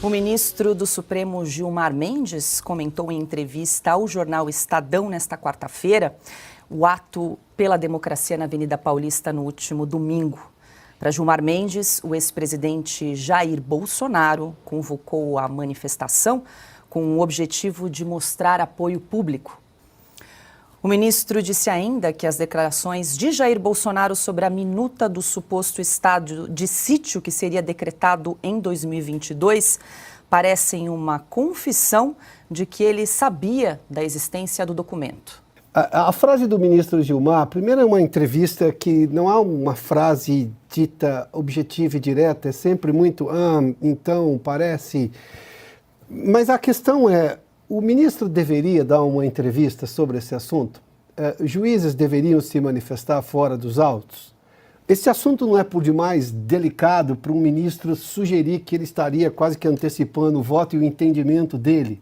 O ministro do Supremo, Gilmar Mendes, comentou em entrevista ao jornal Estadão nesta quarta-feira o ato pela democracia na Avenida Paulista no último domingo. Para Gilmar Mendes, o ex-presidente Jair Bolsonaro convocou a manifestação com o objetivo de mostrar apoio público. O ministro disse ainda que as declarações de Jair Bolsonaro sobre a minuta do suposto estado de sítio que seria decretado em 2022 parecem uma confissão de que ele sabia da existência do documento. A frase do ministro Gilmar, primeiro é uma entrevista que não há uma frase dita objetiva e direta, é sempre muito, então, parece. Mas a questão é, o ministro deveria dar uma entrevista sobre esse assunto? Juízes deveriam se manifestar fora dos autos? Esse assunto não é por demais delicado para um ministro sugerir que ele estaria quase que antecipando o voto e o entendimento dele.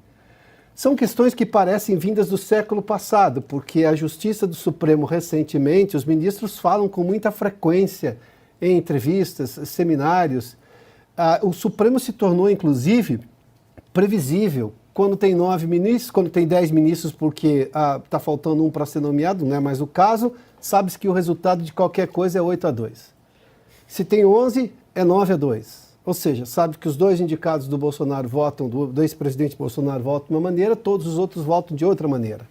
São questões que parecem vindas do século passado, porque a Justiça do Supremo recentemente, os ministros falam com muita frequência em entrevistas, seminários. O Supremo se tornou, inclusive, previsível. Quando tem 9 ministros, quando tem 10 ministros, porque está faltando um para ser nomeado, não é mais o caso, sabe-se que o resultado de qualquer coisa é 8-2. Se tem 11, é 9-2. Ou seja, sabe que os dois indicados do Bolsonaro votam, do ex-presidente Bolsonaro votam de uma maneira, todos os outros votam de outra maneira.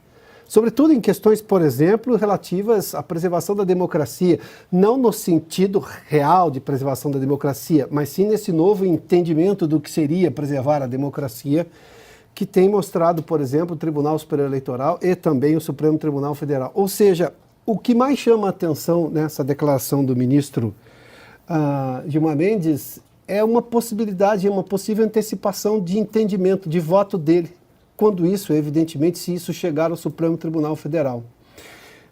Sobretudo em questões, por exemplo, relativas à preservação da democracia, não no sentido real de preservação da democracia, mas sim nesse novo entendimento do que seria preservar a democracia, que tem mostrado, por exemplo, o Tribunal Superior Eleitoral e também o Supremo Tribunal Federal. Ou seja, o que mais chama a atenção nessa declaração do ministro Gilmar Mendes é uma possibilidade, uma possível antecipação de entendimento, de voto dele, quando isso, evidentemente, se isso chegar ao Supremo Tribunal Federal.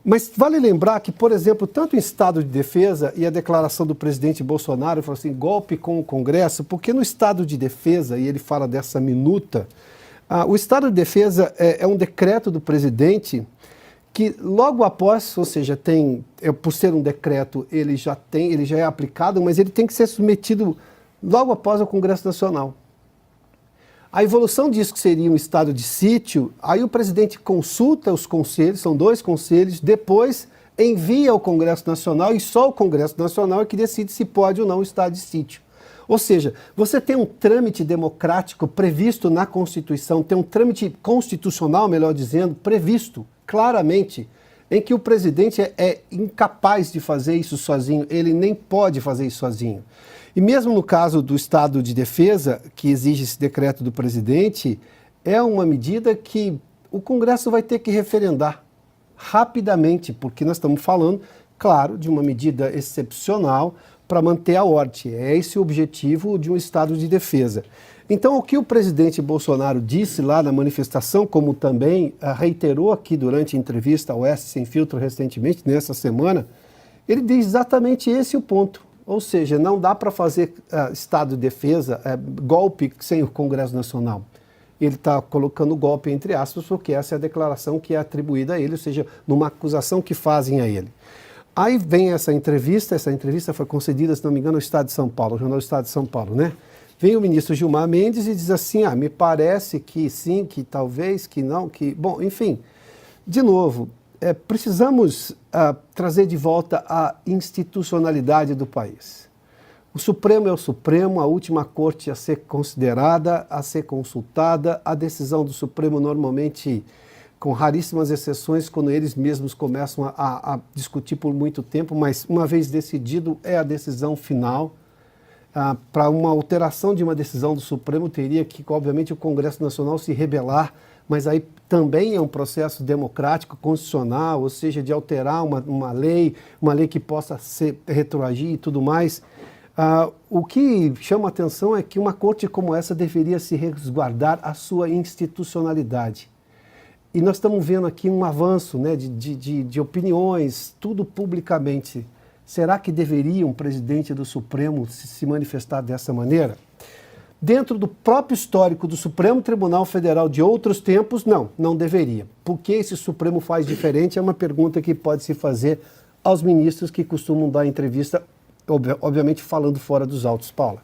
Mas vale lembrar que, por exemplo, tanto em estado de defesa e a declaração do presidente Bolsonaro, falou assim, golpe com o Congresso, porque no estado de defesa, e ele fala dessa minuta, o estado de defesa é um decreto do presidente que logo após, ou seja, por ser um decreto, ele já é aplicado, mas ele tem que ser submetido logo após ao Congresso Nacional. A evolução disso que seria um estado de sítio, aí o presidente consulta os conselhos, são 2 conselhos, depois envia ao Congresso Nacional e só o Congresso Nacional é que decide se pode ou não o estado de sítio. Ou seja, você tem um trâmite democrático previsto na Constituição, tem um trâmite constitucional, melhor dizendo, previsto claramente, em que o presidente é incapaz de fazer isso sozinho, ele nem pode fazer isso sozinho. E mesmo no caso do estado de defesa, que exige esse decreto do presidente, é uma medida que o Congresso vai ter que referendar rapidamente, porque nós estamos falando, claro, de uma medida excepcional para manter a ordem. É esse o objetivo de um estado de defesa. Então, o que o presidente Bolsonaro disse lá na manifestação, como também reiterou aqui durante a entrevista ao Oeste Sem Filtro recentemente, nessa semana, ele diz exatamente esse o ponto. Ou seja, não dá para fazer estado de defesa, golpe sem o Congresso Nacional. Ele está colocando golpe entre aspas, porque essa é a declaração que é atribuída a ele, ou seja, numa acusação que fazem a ele. Aí vem essa entrevista foi concedida, se não me engano, no Estado de São Paulo, o jornal Estado de São Paulo, né? Vem o ministro Gilmar Mendes e diz assim, me parece que sim, que talvez, que não, que... Bom, enfim, de novo, precisamos trazer de volta a institucionalidade do país. O Supremo é o Supremo, a última corte a ser considerada, a ser consultada, a decisão do Supremo normalmente, com raríssimas exceções, quando eles mesmos começam a discutir por muito tempo, mas uma vez decidido é a decisão final. Para uma alteração de uma decisão do Supremo teria que, obviamente, o Congresso Nacional se rebelar, mas aí também é um processo democrático, constitucional, ou seja, de alterar uma lei que possa retroagir e tudo mais. O que chama a atenção é que uma corte como essa deveria se resguardar a sua institucionalidade. E nós estamos vendo aqui um avanço, né, de opiniões, tudo publicamente. Será que deveria um presidente do Supremo se manifestar dessa maneira? Dentro do próprio histórico do Supremo Tribunal Federal de outros tempos, não deveria. Por que esse Supremo faz diferente? É uma pergunta que pode se fazer aos ministros que costumam dar entrevista, obviamente falando fora dos autos, Paula.